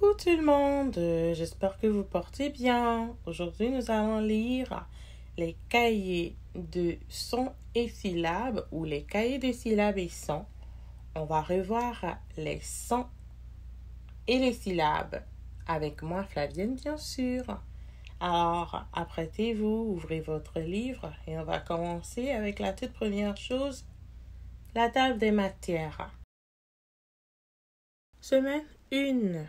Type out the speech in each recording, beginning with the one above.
Coucou tout le monde, j'espère que vous portez bien. Aujourd'hui, nous allons lire les cahiers de sons et syllabes ou les cahiers de syllabes et sons. On va revoir les sons et les syllabes avec moi, Flavienne, bien sûr. Alors, apprêtez-vous, ouvrez votre livre et on va commencer avec la toute première chose, la table des matières. Semaine 1.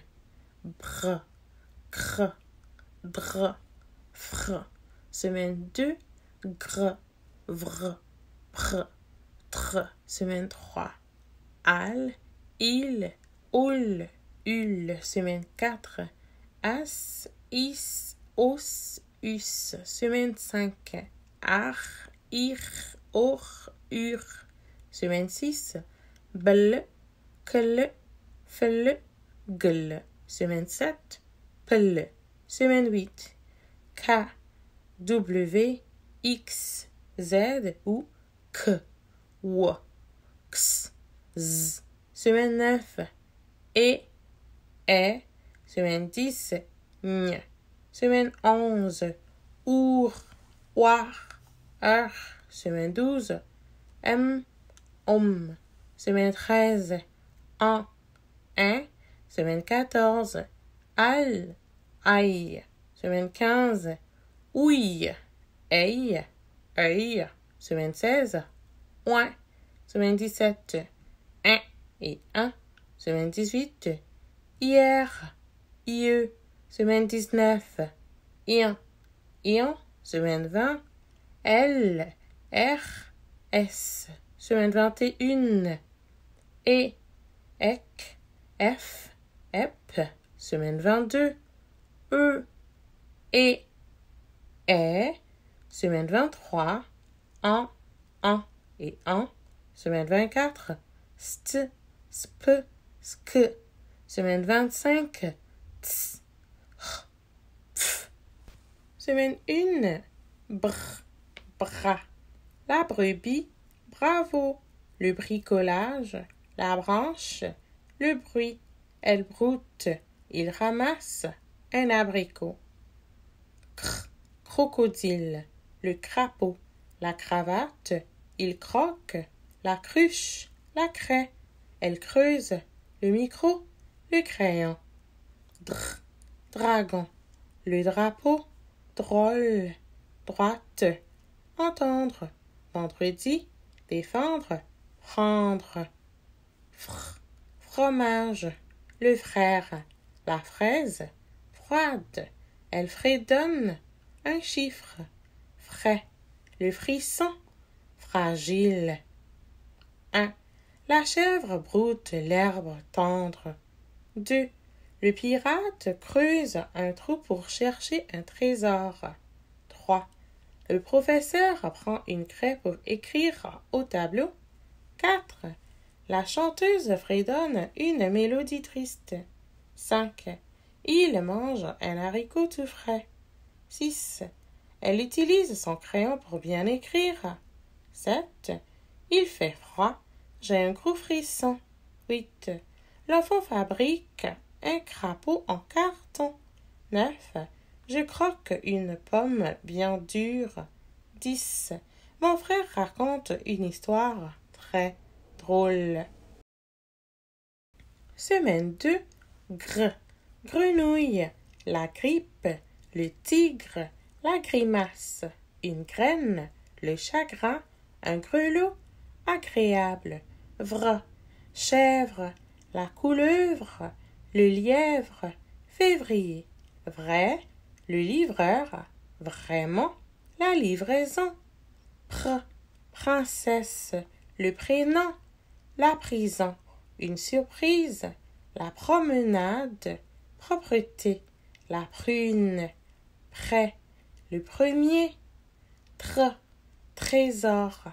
Br, cr, dr, fr. Semaine 2, gr, vr, pr, tr. Semaine 3, al, il, ul, ul. Semaine 4, as, is, os, us. Semaine 5, ar, ir, or, ur. Semaine 6, bl, cl, fl, gl. Semaine 7, pl. Semaine 8, k, w, x, z ou k, w, x, z. Semaine 9, e. Semaine 10, gn. Semaine 11, our, oir, Semaine 12, om. Semaine 13, an, Semaine 14, al, aïe. Semaine 15, ouille, œil. Semaine 16, ouin. Semaine 17, un et un. Semaine 18, hier, ie. Semaine 19, ian. Semaine 20, l, r, s. Semaine 21, e, ec, f, ep. Semaine 22, e, Semaine 23, an et an. Semaine 24, st, sp, sk. Semaine 25, ts, r, pf. Semaine 1, br, bras. La brebis, bravo. Le bricolage, la branche, le bruit. Elle broute, il ramasse un abricot. Crocodile, le crapaud, la cravate, il croque, la cruche, la craie. Elle creuse, le micro, le crayon. Dragon, le drapeau, drôle, droite, entendre, vendredi, défendre, prendre. Fromage, le frère, la fraise, froide, elle fredonne, un chiffre, frais, le frisson, fragile. 1. La chèvre broute l'herbe tendre. 2. Le pirate creuse un trou pour chercher un trésor. 3. Le professeur prend une craie pour écrire au tableau. 4. La chanteuse fredonne une mélodie triste. 5. Il mange un haricot tout frais. 6. Elle utilise son crayon pour bien écrire. 7. Il fait froid. J'ai un gros frisson. 8. L'enfant fabrique un crapaud en carton. 9. Je croque une pomme bien dure. 10. Mon frère raconte une histoire très drôle. Semaine 2. Grenouille, la grippe, le tigre, la grimace, une graine, le chagrin, un grelot, agréable, chèvre, la couleuvre, le lièvre, février, vrai, le livreur, vraiment, la livraison, princesse, le prénom, la prison, une surprise, la promenade, propreté, la prune, prêt, le premier, trésor,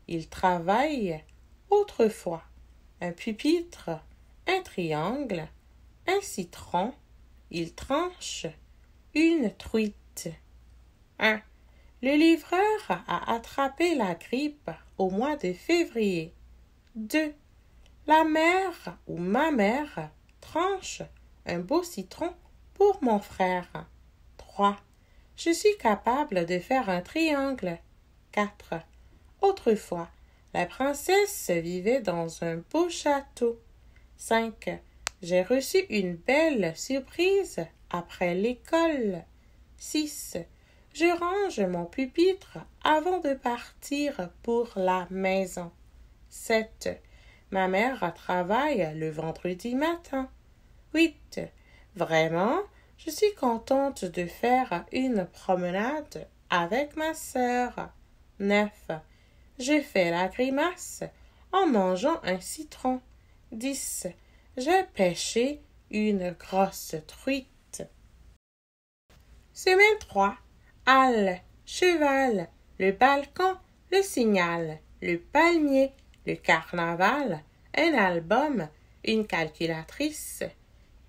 il travaille, autrefois, un pupitre, un triangle, un citron, il tranche, une truite. 1. Le livreur a attrapé la grippe au mois de février. 2. La mère ou ma mère tranche un beau citron pour mon frère. 3. Je suis capable de faire un triangle. 4. Autrefois, la princesse vivait dans un beau château. 5. J'ai reçu une belle surprise après l'école. 6. Je range mon pupitre avant de partir pour la maison. 7. Ma mère travaille le vendredi matin. 8. Vraiment, je suis contente de faire une promenade avec ma sœur. 9. Je fais la grimace en mangeant un citron. 10. J'ai pêché une grosse truite. Semaine 3. Halle, cheval, le balcon, le signal, le palmier, le carnaval, un album, une calculatrice.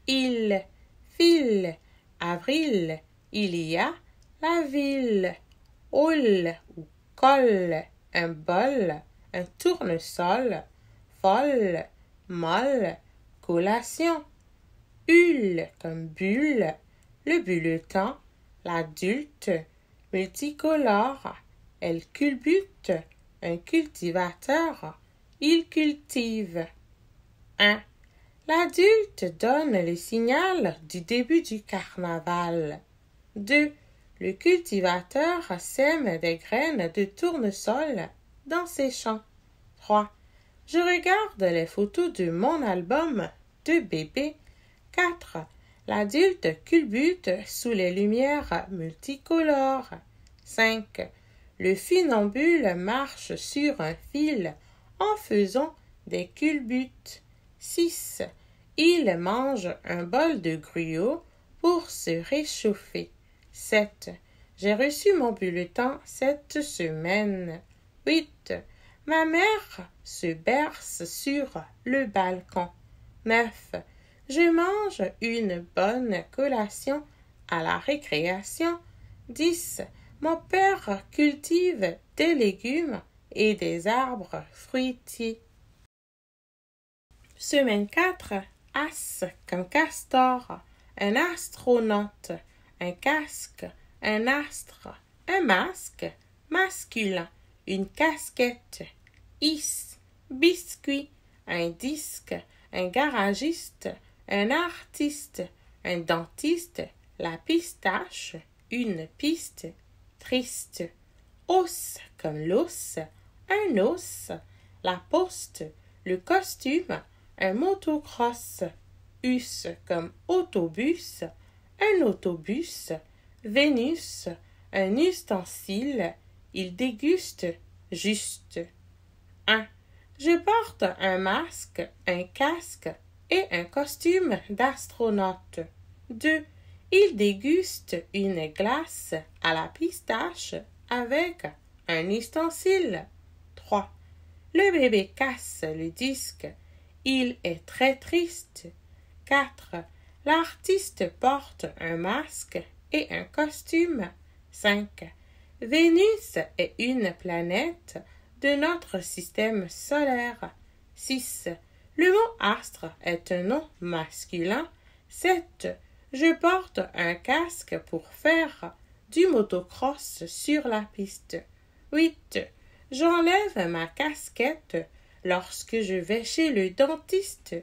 Il, fil, avril, il y a la ville. Hall ou colle, un bol, un tournesol, folle, molle, collation. Hulle comme bulle, le bulletin, l'adulte, multicolore, elle culbute, un cultivateur, il cultive. 1. L'adulte donne le signal du début du carnaval. 2. Le cultivateur sème des graines de tournesol dans ses champs. 3. Je regarde les photos de mon album de bébé. 4. L'adulte culbute sous les lumières multicolores. 5. Le funambule marche sur un fil en faisant des culbutes. 6. Il mange un bol de gruau pour se réchauffer. 7. J'ai reçu mon bulletin cette semaine. 8. Ma mère se berce sur le balcon. 9. Je mange une bonne collation à la récréation. 10. Mon père cultive des légumes et des arbres fruitiers. Semaine 4. As comme castor, un astronaute, un casque, un astre, un masque, masculin, une casquette, is, biscuit, un disque, un garagiste, un artiste, un dentiste, la pistache, une piste, triste, os comme l'os, un os, la poste, le costume, un motocross, us comme autobus, un autobus, Vénus, un ustensile, il déguste juste. 1. Je porte un masque, un casque et un costume d'astronaute. 2. Il déguste une glace à la pistache avec un ustensile. 3. Le bébé casse le disque. Il est très triste. 4. L'artiste porte un masque et un costume. 5. Vénus est une planète de notre système solaire. 6. Le mot astre est un nom masculin. 7. Je porte un casque pour faire du motocross sur la piste. 8. J'enlève ma casquette lorsque je vais chez le dentiste.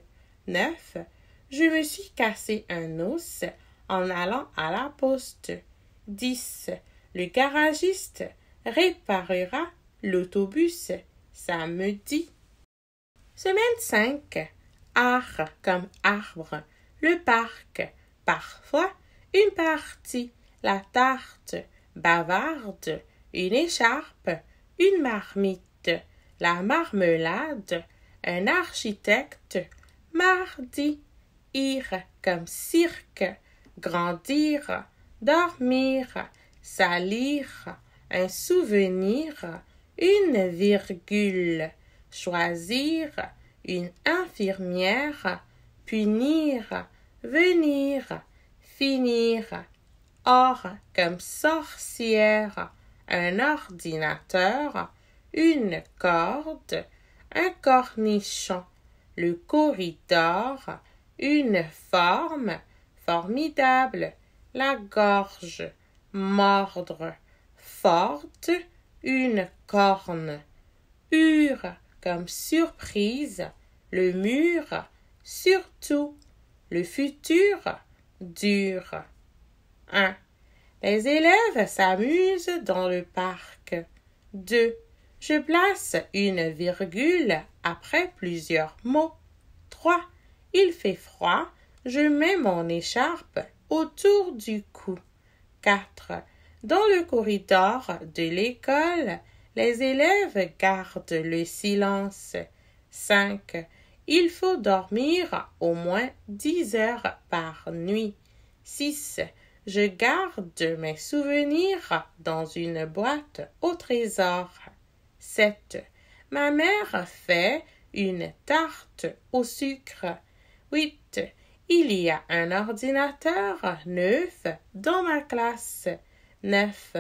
9. Je me suis cassé un os en allant à la poste. 10. Le garagiste réparera l'autobus samedi. Semaine 5. Art comme arbre, le parc, parfois une partie, la tarte, bavarde, une écharpe, une marmite, la marmelade, un architecte, mardi, ir comme cirque, grandir, dormir, salir, un souvenir, une virgule, choisir, une infirmière, punir, venir, finir, or comme sorcière, un ordinateur, une corde, un cornichon, le corridor, une forme, formidable, la gorge, mordre, forte, une corne, comme surprise, le mur, surtout, le futur, dur. 1. Les élèves s'amusent dans le parc. 2. Je place une virgule après plusieurs mots. 3. Il fait froid, je mets mon écharpe autour du cou. 4. Dans le corridor de l'école, les élèves gardent le silence. 5. Il faut dormir au moins 10 heures par nuit. 6. Je garde mes souvenirs dans une boîte au trésor. 7. Ma mère fait une tarte au sucre. 8. Il y a un ordinateur neuf dans ma classe. 9.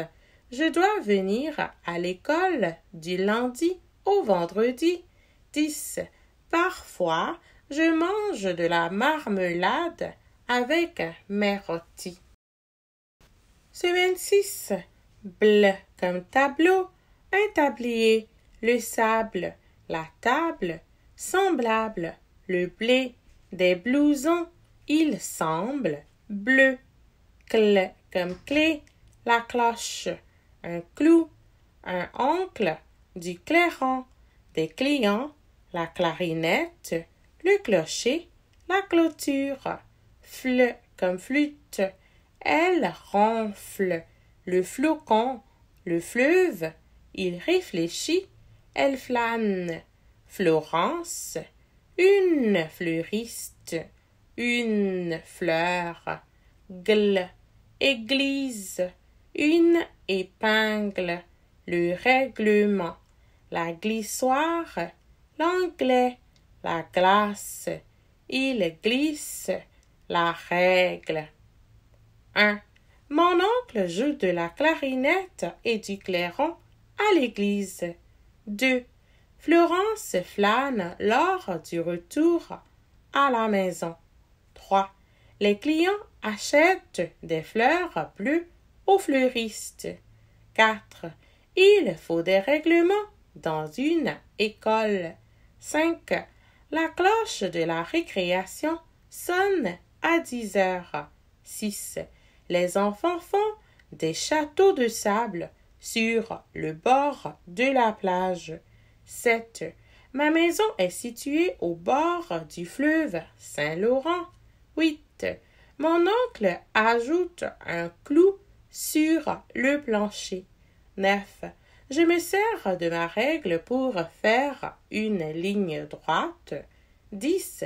Je dois venir à l'école du lundi au vendredi. 10. Parfois, je mange de la marmelade avec mes rôtis. Semaine 6. Bleu comme tableau, un tablier, le sable, la table, semblable, le blé, des blousons, il semble, bleu. Clé comme clé, la cloche, un clou, un oncle, du clairon, des clients, la clarinette, le clocher, la clôture, fleu comme flûte, elle ronfle, le flocon, le fleuve, il réfléchit, elle flâne, Florence, une fleuriste, une fleur, église, une épingle, le règlement, la glissoire, l'anglais, la glace, il glisse, la règle. 1. Mon oncle joue de la clarinette et du clairon à l'église. 2. Florence flâne lors du retour à la maison. 3. Les clients achètent des fleurs bleues aux fleuristes. 4. Il faut des règlements dans une école. 5. La cloche de la récréation sonne à 10 heures. 6. Les enfants font des châteaux de sable sur le bord de la plage. 7. Ma maison est située au bord du fleuve Saint-Laurent. 8. Mon oncle ajoute un clou sur le plancher. 9. Je me sers de ma règle pour faire une ligne droite. 10.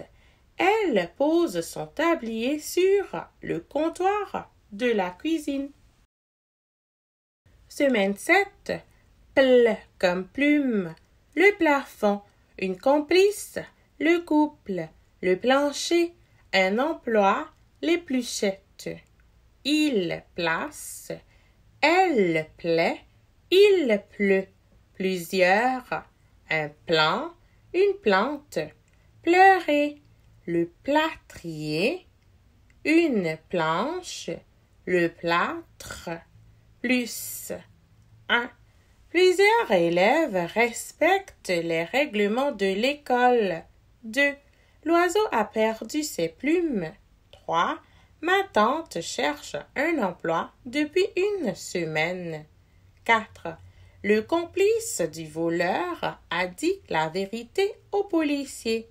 Elle pose son tablier sur le comptoir de la cuisine. Semaine 7. Pl comme plume, le plafond, une complice, le couple, le plancher, un emploi, l'épluchette. Il place, elle plaît, il pleut, plusieurs, un plan, une plante, pleurer, le plâtrier, une planche, le plâtre, plus. 1. Plusieurs élèves respectent les règlements de l'école. 2. L'oiseau a perdu ses plumes. 3. Ma tante cherche un emploi depuis une semaine. 4. Le complice du voleur a dit la vérité au policier.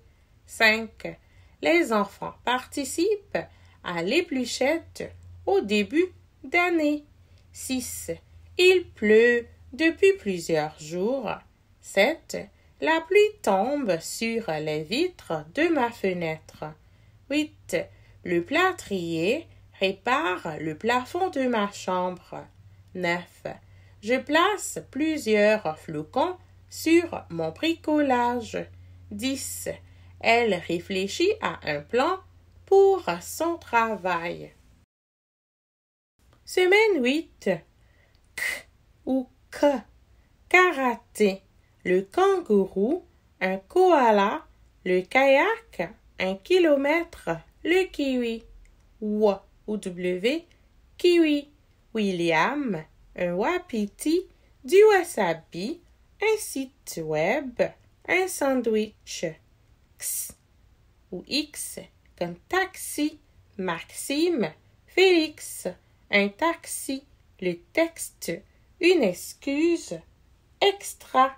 5. Les enfants participent à l'épluchette au début d'année. 6. Il pleut depuis plusieurs jours. 7. La pluie tombe sur les vitres de ma fenêtre. 8. Le plâtrier répare le plafond de ma chambre. 9. Je place plusieurs flocons sur mon bricolage. 10. Elle réfléchit à un plan pour son travail. Semaine 8. K ou K. Karaté. Le kangourou, un koala, le kayak, 1 kilomètre le kiwi. W, kiwi. William, un wapiti, du wasabi, un site web, un sandwich. X ou X comme taxi, Maxime, Félix, un taxi, le texte, une excuse, extra,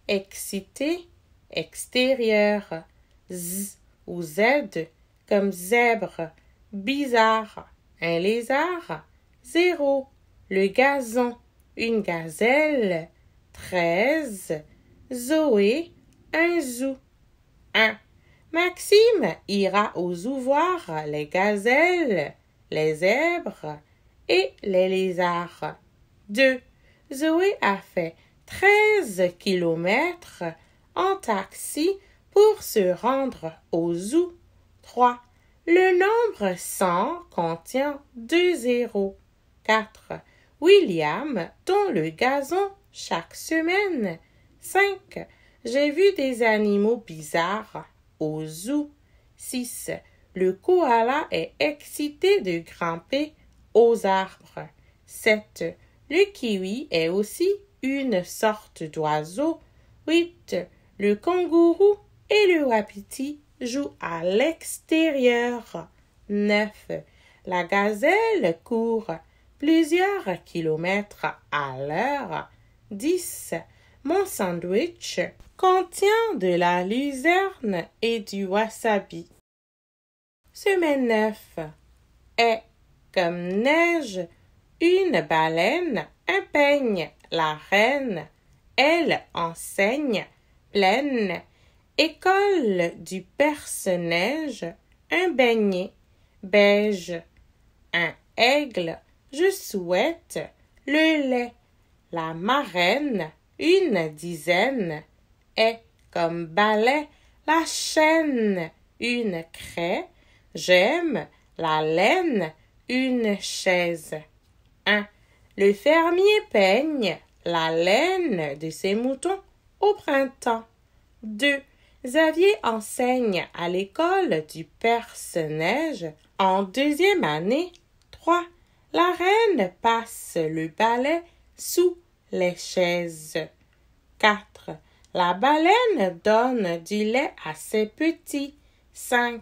excité, extérieur. Z ou Z comme zèbre, bizarre, un lézard. 0, le gazon, une gazelle. 13, Zoé, un zoo. 1. Maxime ira au zoo voir les gazelles, les zèbres et les lézards. 2. Zoé a fait 13 kilomètres en taxi pour se rendre au zoo. 3. Le nombre 100 contient 2 zéros. 4. William tond le gazon chaque semaine. 5. J'ai vu des animaux bizarres au zoo. 6. Le koala est excité de grimper aux arbres. 7. Le kiwi est aussi une sorte d'oiseau. 8. Le kangourou et le wapiti jouent à l'extérieur. 9. La gazelle court plusieurs kilomètres à l'heure. 10. Mon sandwich contient de la luzerne et du wasabi. Semaine 9. Est comme neige, une baleine, un peigne, la reine. Elle enseigne, pleine. École du perce-neige, un beignet, beige. Un aigle, je souhaite le lait. La marraine, une dizaine. Est comme balai, la chaîne, une craie. J'aime la laine, une chaise. 1. Le fermier peigne la laine de ses moutons au printemps. 2. Xavier enseigne à l'école du perce-neige en 2e année. 3. La reine passe le balai sous les chaises. 4. La baleine donne du lait à ses petits. 5.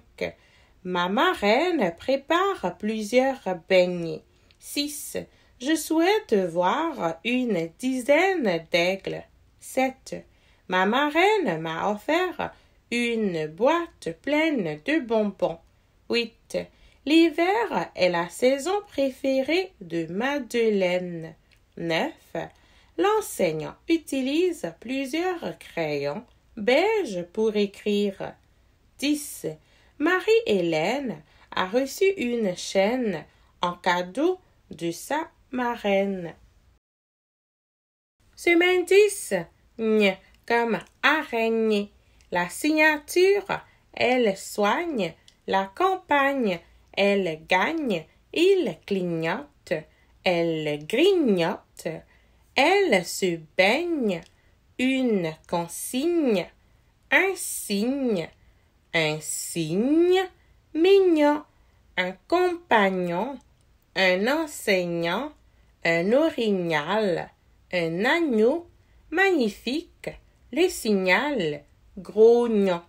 Ma marraine prépare plusieurs beignets. 6. Je souhaite voir une dizaine d'aigles. 7. Ma marraine m'a offert une boîte pleine de bonbons. 8. L'hiver est la saison préférée de Madeleine. 9. L'enseignant utilise plusieurs crayons beige pour écrire. 10. Marie-Hélène a reçu une chaîne en cadeau de sa marraine. Semaine 10. Ñ comme araignée. La signature, elle soigne. La campagne, elle gagne. Il clignote. Elle grignote. Elle se baigne. Une consigne. Un signe. Un signe mignon. Un compagnon. Un enseignant. Un orignal. Un agneau magnifique. Le signal grognon.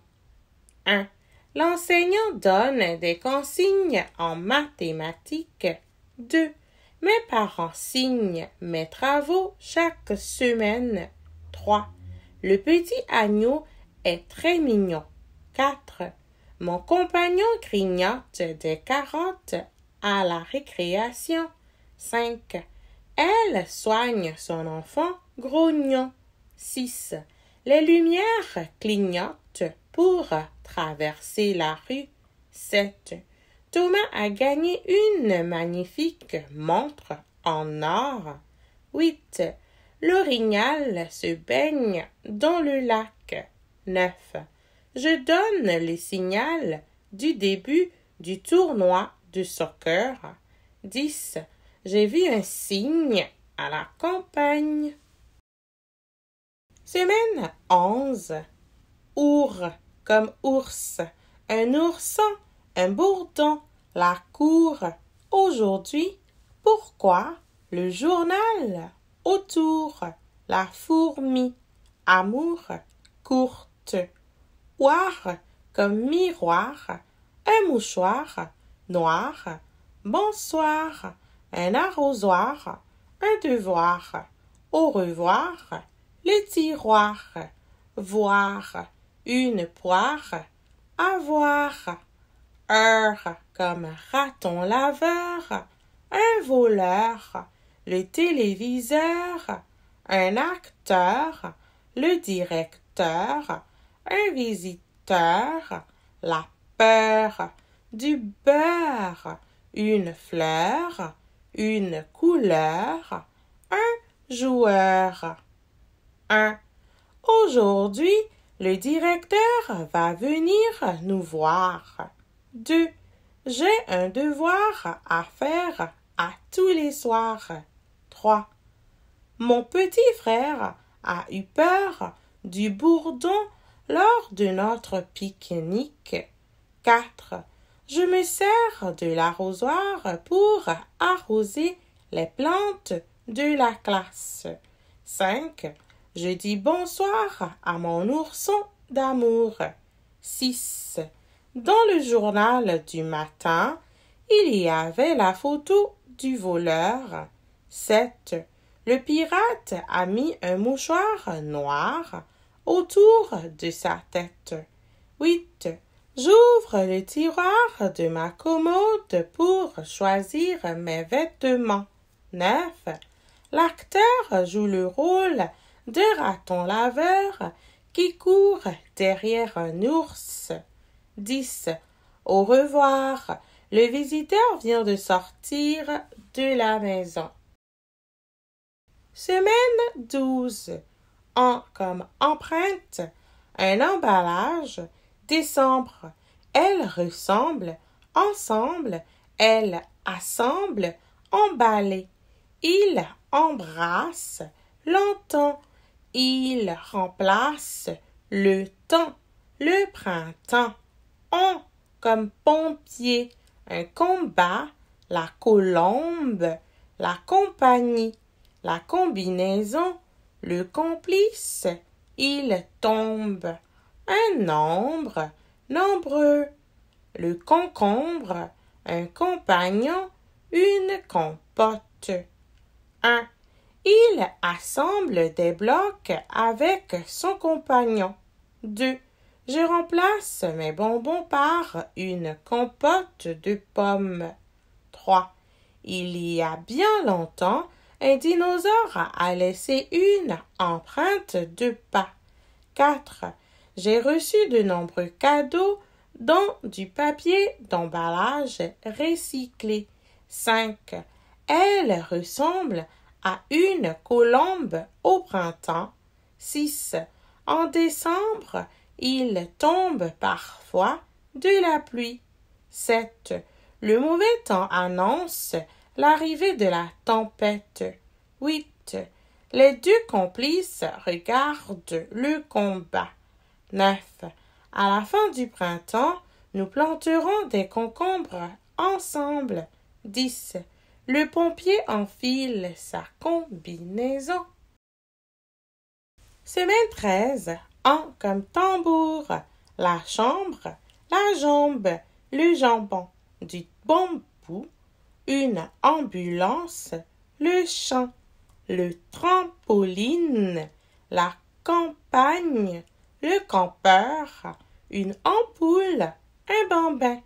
1. L'enseignant donne des consignes en mathématiques. 2. Mes parents signent mes travaux chaque semaine. 3. Le petit agneau est très mignon. 4. Mon compagnon grignote des carottes à la récréation. 5. Elle soigne son enfant grognon. 6. Les lumières clignotent pour traverser la rue. 7. Thomas a gagné une magnifique montre en or. 8. L'orignal se baigne dans le lac. 9. Je donne le signal du début du tournoi de soccer. 10. J'ai vu un cygne à la campagne. Semaine 11. Ours comme ours. Un ourson, un bourdon, la cour, aujourd'hui, pourquoi, le journal, autour, la fourmi, amour, courte, oire, comme miroir, un mouchoir, noir, bonsoir, un arrosoir, un devoir, au revoir, le tiroir, voir, une poire, avoir, heure, comme raton laveur, un voleur, le téléviseur, un acteur, le directeur, un visiteur, la peur, du beurre, une fleur, une couleur, un joueur. 1. Aujourd'hui, le directeur va venir nous voir. 2. J'ai un devoir à faire à tous les soirs. 3. Mon petit frère a eu peur du bourdon lors de notre pique-nique. 4. Je me sers de l'arrosoir pour arroser les plantes de la classe. 5. Je dis bonsoir à mon ourson d'amour. 6. Dans le journal du matin, il y avait la photo du voleur. 7. Le pirate a mis un mouchoir noir autour de sa tête. 8. J'ouvre le tiroir de ma commode pour choisir mes vêtements. 9. L'acteur joue le rôle de raton laveur qui court derrière un ours. 10. Au revoir. Le visiteur vient de sortir de la maison. Semaine 12. En comme empreinte, un emballage. Décembre. Elle ressemble. Ensemble. Elle assemble. Emballé. Il embrasse. Longtemps. Il remplace le temps. Le printemps. On comme pompier. Un combat. La colombe. La compagnie. La combinaison, le complice, il tombe. Un nombre, nombreux. Le concombre, un compagnon, une compote. 1. Il assemble des blocs avec son compagnon. 2. Je remplace mes bonbons par une compote de pommes. 3. Il y a bien longtemps, un dinosaure a laissé une empreinte de pas. 4. J'ai reçu de nombreux cadeaux, dont du papier d'emballage recyclé. 5. Elle ressemble à une colombe au printemps. 6. En décembre, il tombe parfois de la pluie. 7. Le mauvais temps annonce l'arrivée de la tempête. 8. Les deux complices regardent le combat. 9. À la fin du printemps, nous planterons des concombres ensemble. 10. Le pompier enfile sa combinaison. Semaine 13. En comme tambour. La chambre, la jambe, le jambon, du bambou, une ambulance, le champ, le trampoline, la campagne, le campeur, une ampoule, un bambin.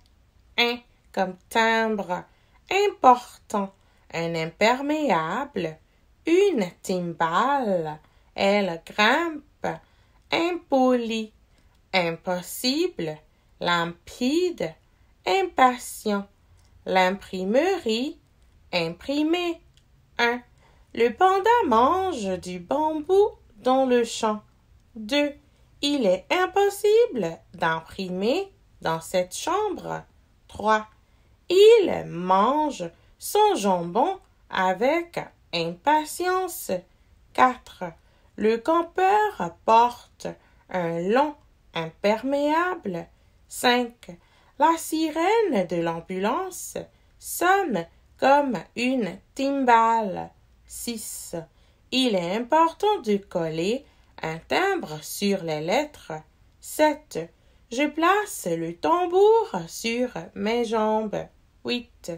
Un comme timbre, important, un imperméable, une timbale, elle grimpe, impoli, impossible, limpide, impatient. L'imprimerie, imprimer. 1. Le panda mange du bambou dans le champ. 2. Il est impossible d'imprimer dans cette chambre. 3. Il mange son jambon avec impatience. 4. Le campeur porte un long imperméable. 5. La sirène de l'ambulance sonne comme une timbale. 6. Il est important de coller un timbre sur les lettres. 7. Je place le tambour sur mes jambes. 8.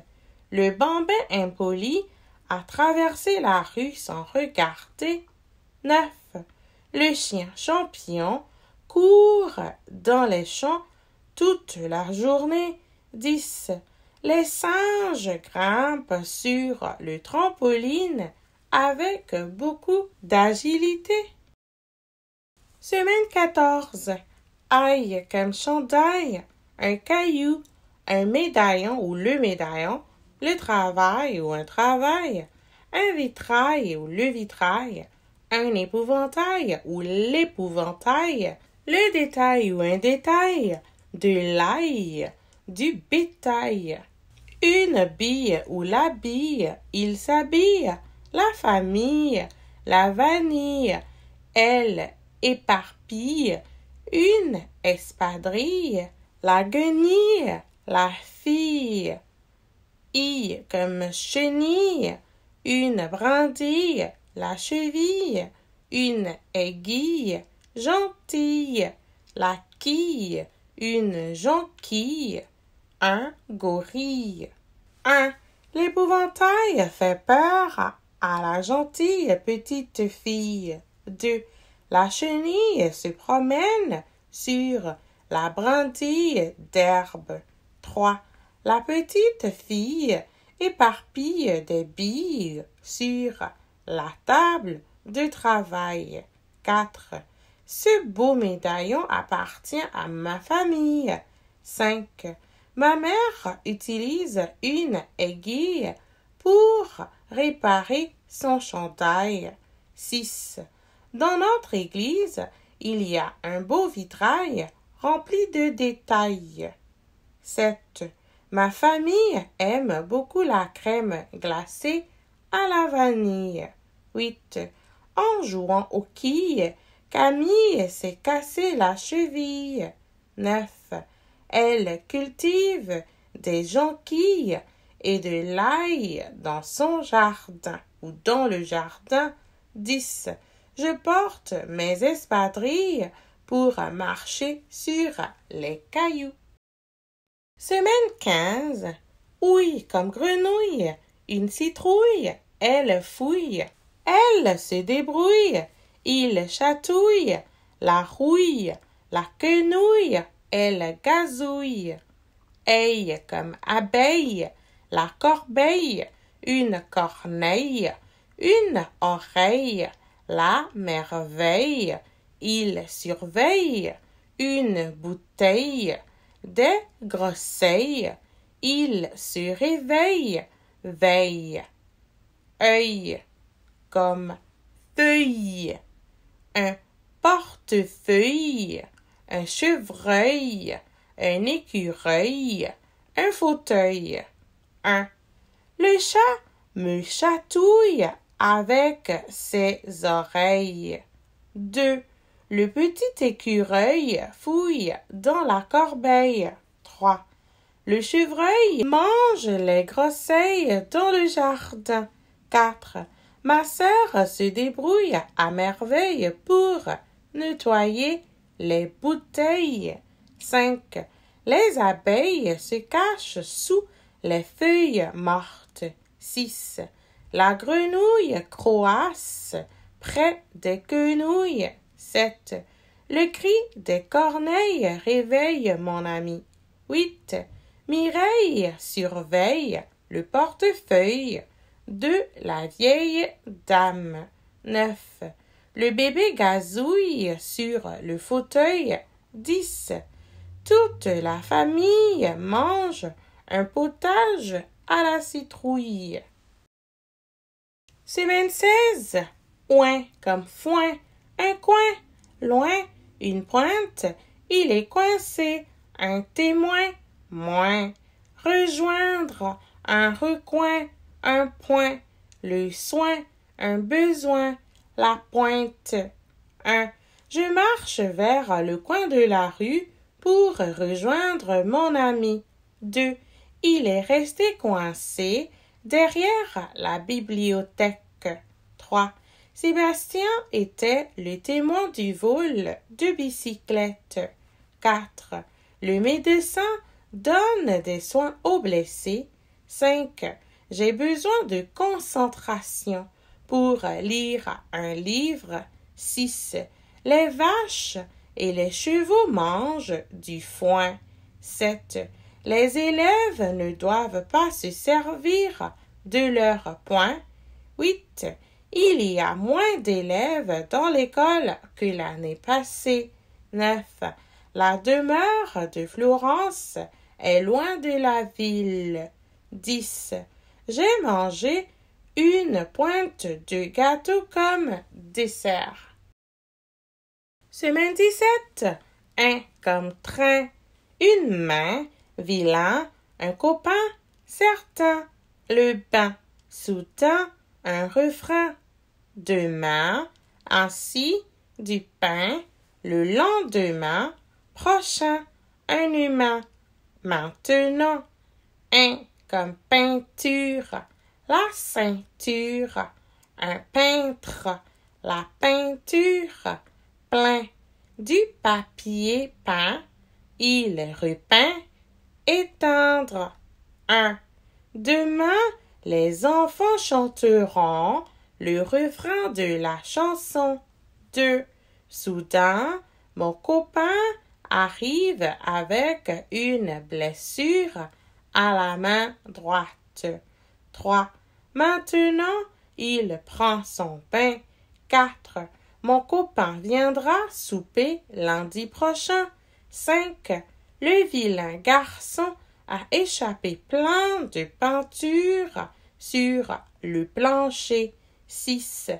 Le bambin impoli a traversé la rue sans regarder. 9. Le chien champion court dans les champs toute la journée. 10. Les singes grimpent sur le trampoline avec beaucoup d'agilité. Semaine 14. Aïe comme chandail, un caillou, un médaillon ou le médaillon, le travail ou un travail, un vitrail ou le vitrail, un épouvantail ou l'épouvantail, le détail ou un détail, de l'ail, du bétail. Une bille ou la bille, il s'habille, la famille, la vanille, elle éparpille, une espadrille, la guenille, la fille. I comme chenille, une brindille, la cheville, une aiguille, gentille, la quille, une jonquille, un gorille. 1. L'épouvantail fait peur à la gentille petite fille. 2. La chenille se promène sur la brindille d'herbe. 3. La petite fille éparpille des billes sur la table de travail. 4. Ce beau médaillon appartient à ma famille. 5. Ma mère utilise une aiguille pour réparer son chandail. 6. Dans notre église, il y a un beau vitrail rempli de détails. 7. Ma famille aime beaucoup la crème glacée à la vanille. 8. En jouant aux quilles, Camille s'est cassé la cheville. 9. Elle cultive des jonquilles et de l'ail dans son jardin ou dans le jardin. 10. Je porte mes espadrilles pour marcher sur les cailloux. Semaine 15. Ouille comme grenouille, une citrouille, elle fouille, elle se débrouille, il chatouille, la rouille, la quenouille, elle gazouille. Aille comme abeille, la corbeille, une corneille, une oreille, la merveille, il surveille, une bouteille, des grosseilles, il se réveille, veille. Œil comme feuille, un portefeuille, un chevreuil, un écureuil, un fauteuil. 1. Le chat me chatouille avec ses oreilles. 2. Le petit écureuil fouille dans la corbeille. 3. Le chevreuil mange les grosseilles dans le jardin. 4. Ma sœur se débrouille à merveille pour nettoyer les bouteilles. 5. Les abeilles se cachent sous les feuilles mortes. 6. La grenouille croasse près des quenouilles. 7. Le cri des corneilles réveille mon ami. 8. Mireille surveille le portefeuille de la vieille dame. 9. Le bébé gazouille sur le fauteuil. 10. Toute la famille mange un potage à la citrouille. Semaine 16. Ouin comme foin, un coin, loin, une pointe, il est coincé, un témoin, moins. Rejoindre, un recoin, un point, le soin, un besoin, la pointe. 1. Je marche vers le coin de la rue pour rejoindre mon ami. 2. Il est resté coincé derrière la bibliothèque. 3. Sébastien était le témoin du vol de bicyclette. 4. Le médecin donne des soins aux blessés. 5. J'ai besoin de concentration pour lire un livre. 6. Les vaches et les chevaux mangent du foin. 7. Les élèves ne doivent pas se servir de leurs poings. 8. Il y a moins d'élèves dans l'école que l'année passée. 9. La demeure de Florence est loin de la ville. 10. J'ai mangé une pointe de gâteau comme dessert. Semaine 17. 1 comme train. Une main, vilain, un copain, certain. Le bain, soudain, un refrain. 2 mains, ainsi, du pain. Le lendemain, prochain, un humain. Maintenant, 1 comme peinture, la ceinture, un peintre, la peinture, plein, du papier peint, il repeint, éteindre. 1. Demain, les enfants chanteront le refrain de la chanson. 2. Soudain, mon copain arrive avec une blessure à la main droite. 3. Maintenant, il prend son pain. 4. Mon copain viendra souper lundi prochain. 5. Le vilain garçon a échappé plein de peinture sur le plancher. 6.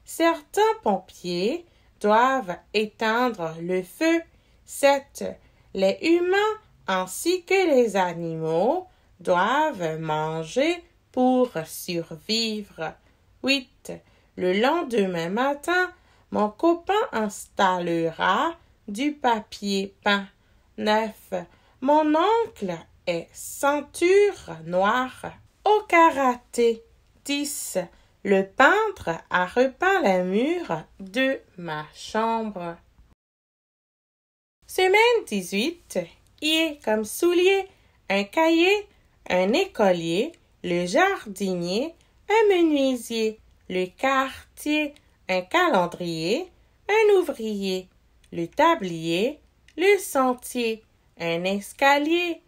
Certains pompiers doivent éteindre le feu. 7. Les humains ainsi que les animaux doivent manger pour survivre. 8. Le lendemain matin, mon copain installera du papier peint. 9. Mon oncle est ceinture noire au karaté. 10. Le peintre a repeint les murs de ma chambre. Semaine 18. I comme soulier, un cahier, un écolier, le jardinier, un menuisier, le quartier, un calendrier, un ouvrier, le tablier, le sentier, un escalier,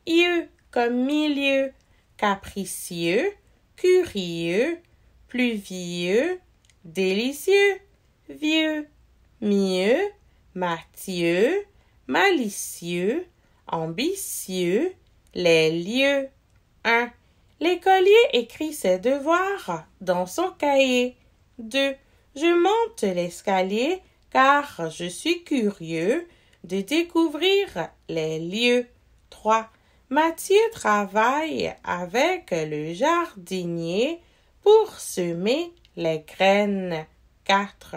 ieux comme milieu, capricieux, curieux, pluvieux, délicieux, vieux, mieux, Mathieu, malicieux, ambitieux, les lieux. 1. L'écolier écrit ses devoirs dans son cahier. 2. Je monte l'escalier car je suis curieux de découvrir les lieux. 3. Mathieu travaille avec le jardinier pour semer les graines. 4.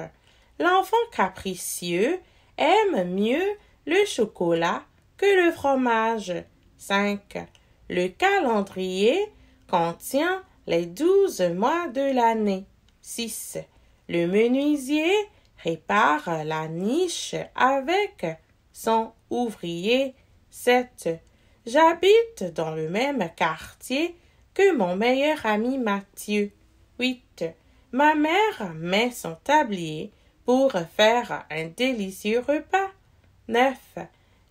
L'enfant capricieux aime mieux le chocolat que le fromage. 5. Le calendrier contient les 12 mois de l'année. 6. Le menuisier répare la niche avec son ouvrier. 7. J'habite dans le même quartier que mon meilleur ami Mathieu. 8. Ma mère met son tablier pour faire un délicieux repas. 9.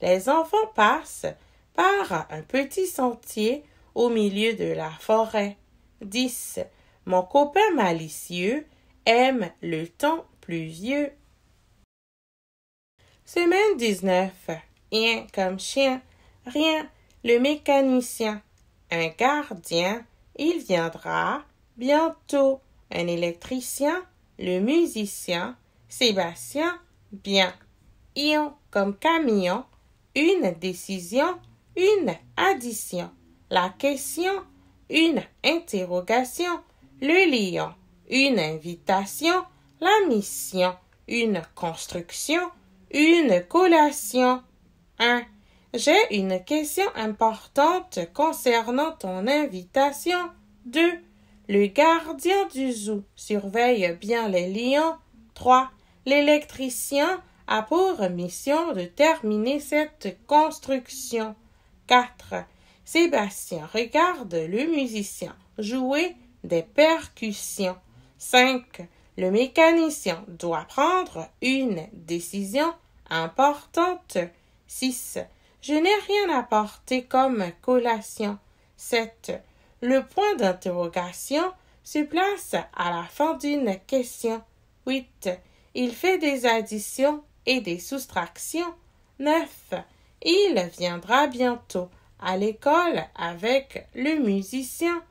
Les enfants passent par un petit sentier au milieu de la forêt. 10. Mon copain malicieux aime le temps pluvieux. Semaine 19. Rien comme chien, rien, le mécanicien. Un gardien, il viendra bientôt. Un électricien, le musicien. Sébastien, bien. Ion comme camion, une décision, une addition. La question, une interrogation. Le lion, une invitation. La mission, une construction, une collation. 1. J'ai une question importante concernant ton invitation. 2. Le gardien du zoo surveille bien les lions. 3. L'électricien a pour mission de terminer cette construction. 4. Sébastien regarde le musicien jouer des percussions. 5. Le mécanicien doit prendre une décision importante. 6. Je n'ai rien apporté comme collation. 7. Le point d'interrogation se place à la fin d'une question. 8. Il fait des additions et des soustractions. 9. Il viendra bientôt à l'école avec le musicien.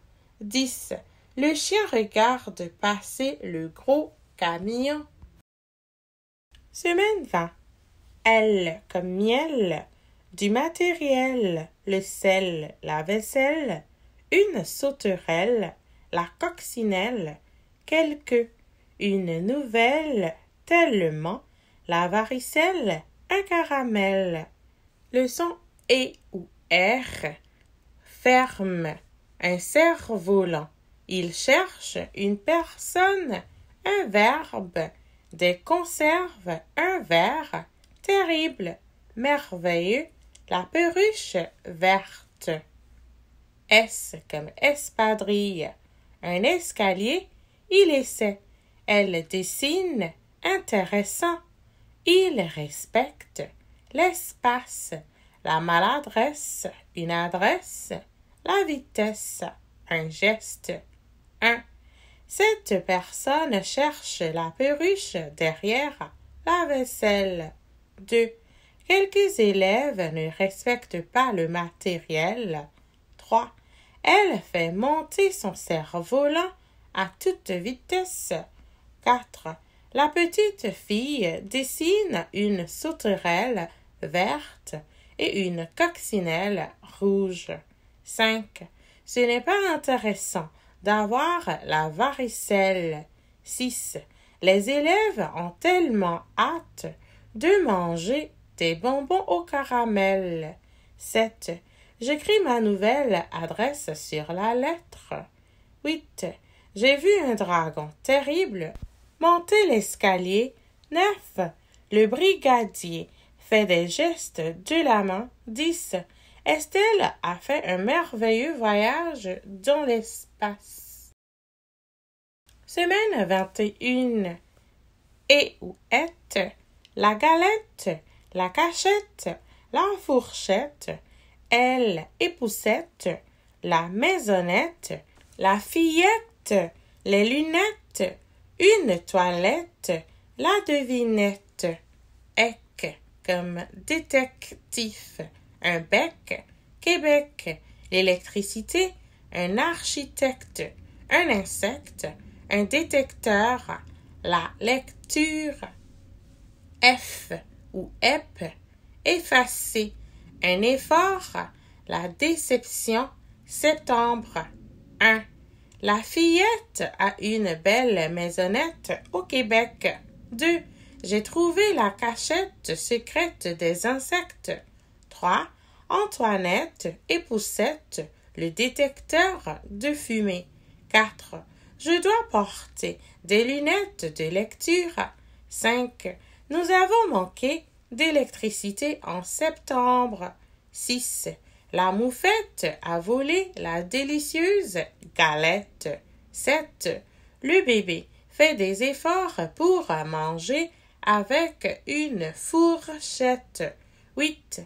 10. Le chien regarde passer le gros camion. Semaine 20. L comme miel, du matériel, le sel, la vaisselle, une sauterelle, la coccinelle, quelque, une nouvelle, tellement, la varicelle, un caramel. Le son E ou R, ferme, un cerf-volant. Il cherche une personne, un verbe, des conserves, un verre, terrible, merveilleux, la perruche verte. S comme espadrille, un escalier, il essaie, elle dessine, intéressant, il respecte, l'espace, la maladresse, une adresse, la vitesse, un geste. 1. Cette personne cherche la perruche derrière la vaisselle. 2. Quelques élèves ne respectent pas le matériel. 3. Elle fait monter son cerf-volant à toute vitesse. 4. La petite fille dessine une sauterelle verte et une coccinelle rouge. 5. Ce n'est pas intéressant d'avoir la varicelle. 6. Les élèves ont tellement hâte de manger des bonbons au caramel. 7. J'écris ma nouvelle adresse sur la lettre. 8. J'ai vu un dragon terrible monter l'escalier. 9. Le brigadier fait des gestes de la main. 10. Estelle a fait un merveilleux voyage dans l'espace. Semaine 21. Et ou est, la galette, la cachette, la fourchette, elle et poussette, la maisonnette, la fillette, les lunettes, une toilette, la devinette. Ec comme détective, un bec, Québec, l'électricité, un architecte, un insecte, un détecteur, la lecture. F ou EP, effacer, un effort, la déception, septembre. 1. La fillette a une belle maisonnette au Québec. 2. J'ai trouvé la cachette secrète des insectes. 3. Antoinette et Poussette, le détecteur de fumée. 4. Je dois porter des lunettes de lecture. 5. Nous avons manqué d'électricité en septembre. 6. La moufette a volé la délicieuse galette. 7. Le bébé fait des efforts pour manger avec une fourchette. 8.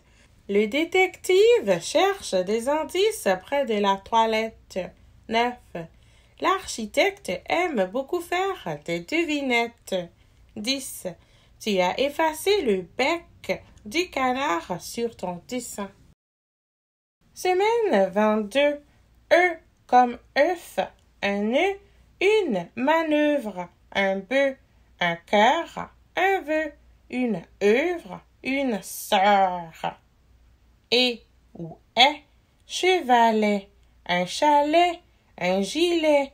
Le détective cherche des indices près de la toilette. 9. L'architecte aime beaucoup faire des devinettes. 10. Tu as effacé le bec du canard sur ton dessin. Semaine 22. E comme œuf, un nœud, une manœuvre, un bœuf, un cœur, un vœu, une œuvre, une sœur. Et ou est, chevalet, un chalet, un gilet,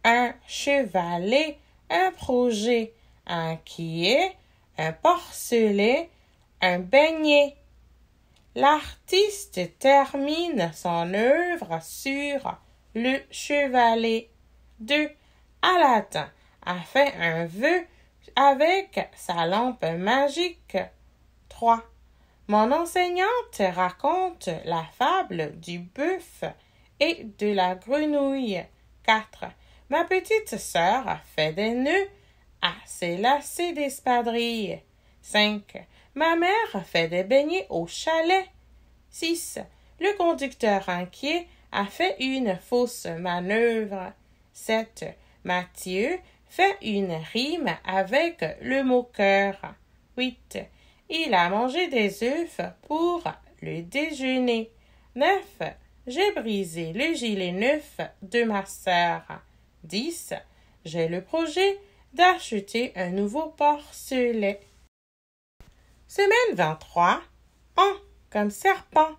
un chevalet, un projet, un quillet, un porcelet, un beignet. L'artiste termine son œuvre sur le chevalet. 2. Aladdin a fait un vœu avec sa lampe magique. 3. Mon enseignante raconte la fable du bœuf et de la grenouille. 4. Ma petite sœur fait des nœuds à ses lacets d'espadrilles. 5. Ma mère fait des beignets au chalet. 6. Le conducteur inquiet a fait une fausse manœuvre. 7. Mathieu fait une rime avec le moqueur. 8. Il a mangé des œufs pour le déjeuner. 9. J'ai brisé le gilet neuf de ma sœur. 10. J'ai le projet d'acheter un nouveau porcelet. Semaine 23. En comme serpent,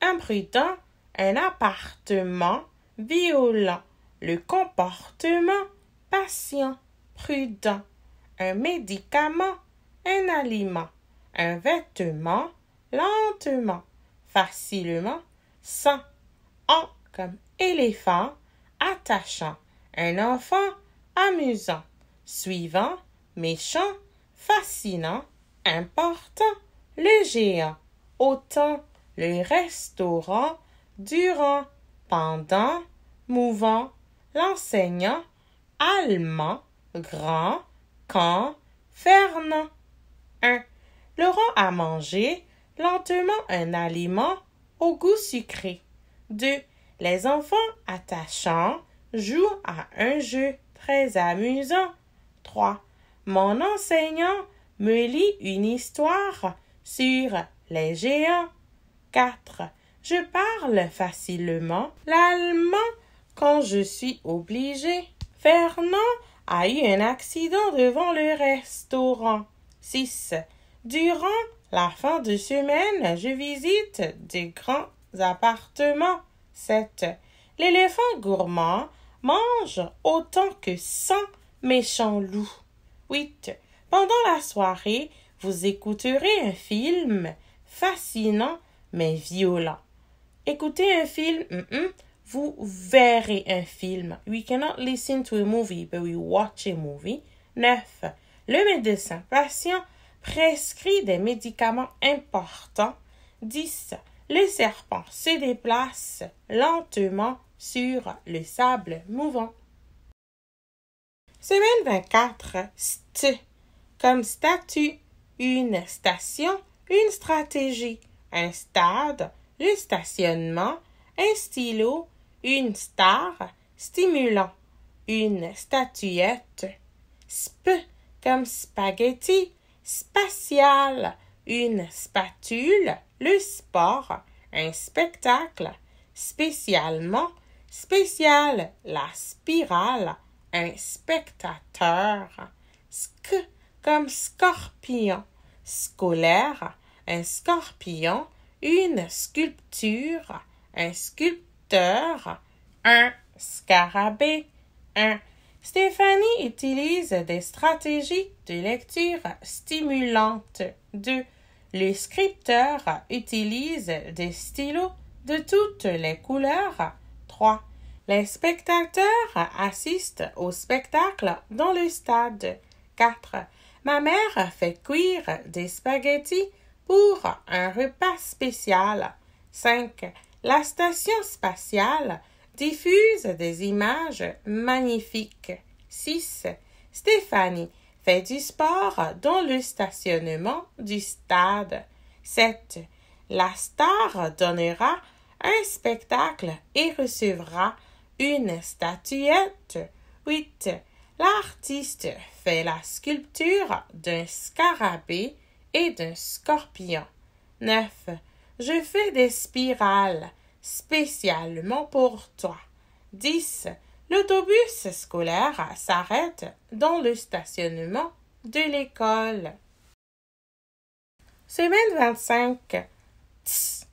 imprudent, un appartement violent, le comportement patient, prudent, un médicament, un aliment, un vêtement, lentement, facilement, sans, en comme éléphant, attachant, un enfant, amusant, suivant, méchant, fascinant, important, le géant, autant, le restaurant, durant, pendant, mouvant, l'enseignant, allemand, grand, quand, Fernand. 1. Laurent a mangé lentement un aliment au goût sucré. 2. Les enfants attachants jouent à un jeu très amusant. 3. Mon enseignant me lit une histoire sur les géants. 4. Je parle facilement l'allemand quand je suis obligé. Fernand a eu un accident devant le restaurant. 6. Durant la fin de semaine, je visite de grands appartements. 7. L'éléphant gourmand mange autant que 100 méchants loups. 8. Pendant la soirée, vous écouterez un film fascinant mais violent. Écoutez un film, vous verrez un film. We cannot listen to a movie, but we watch a movie. 9. Le médecin patient prescrit des médicaments importants. 10. Le serpent se déplace lentement sur le sable mouvant. Semaine 24. St. Comme statue, une station, une stratégie, un stade, le stationnement, un stylo, une star, stimulant, une statuette. Sp comme spaghetti, spatial, une spatule, le sport, un spectacle, spécialement, spécial, la spirale, un spectateur. Sc comme scorpion, scolaire, un scorpion, une sculpture, un sculpteur, un scarabée, un. Stéphanie utilise des stratégies de lecture stimulantes. 2. Le scripteur utilise des stylos de toutes les couleurs. 3. Les spectateurs assistent au spectacle dans le stade. 4. Ma mère fait cuire des spaghettis pour un repas spécial. 5. La station spatiale diffuse des images magnifiques. 6. Stéphanie fait du sport dans le stationnement du stade. 7. La star donnera un spectacle et recevra une statuette. 8. L'artiste fait la sculpture d'un scarabée et d'un scorpion. 9. Je fais des spirales spécialement pour toi. 10. L'autobus scolaire s'arrête dans le stationnement de l'école. Semaine 25. Ts.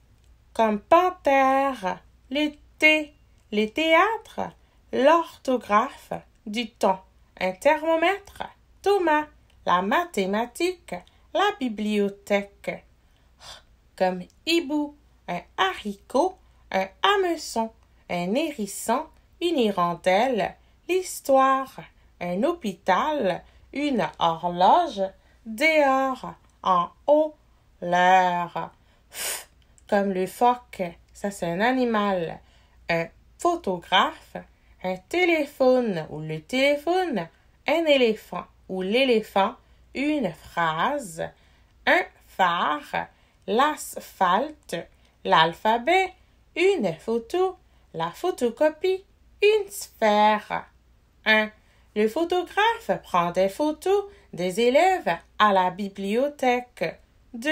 Comme panthère, l'été, les théâtres, l'orthographe, du temps, un thermomètre, Thomas, la mathématique, la bibliothèque. comme hibou, un haricot, un hameçon, un hérisson, une hirondelle, l'histoire, un hôpital, une horloge, dehors, en haut, l'heure. Comme le phoque, ça c'est un animal, un photographe, un téléphone ou le téléphone, un éléphant ou l'éléphant, une phrase, un phare, l'asphalte, l'alphabet, une photo, la photocopie, une sphère. 1. Le photographe prend des photos des élèves à la bibliothèque. 2.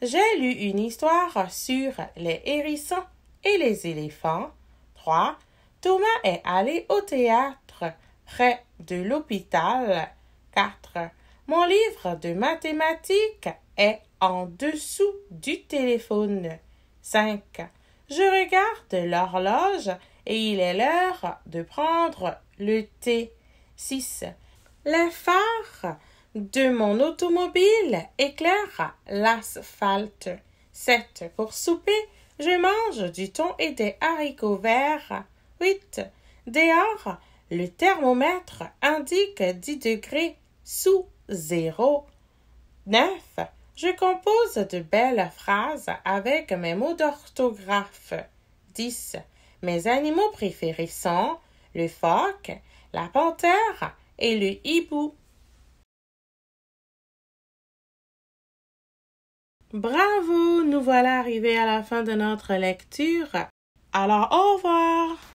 J'ai lu une histoire sur les hérissons et les éléphants. 3. Thomas est allé au théâtre près de l'hôpital. 4. Mon livre de mathématiques est en dessous du téléphone. 5. Je regarde l'horloge et il est l'heure de prendre le thé. 6. Les phares de mon automobile éclairent l'asphalte. 7. Pour souper, je mange du thon et des haricots verts. 8. Dehors, le thermomètre indique 10 degrés sous zéro. 9. Je compose de belles phrases avec mes mots d'orthographe. 10. Mes animaux préférés sont le phoque, la panthère et le hibou. Bravo, nous voilà arrivés à la fin de notre lecture. Alors, au revoir.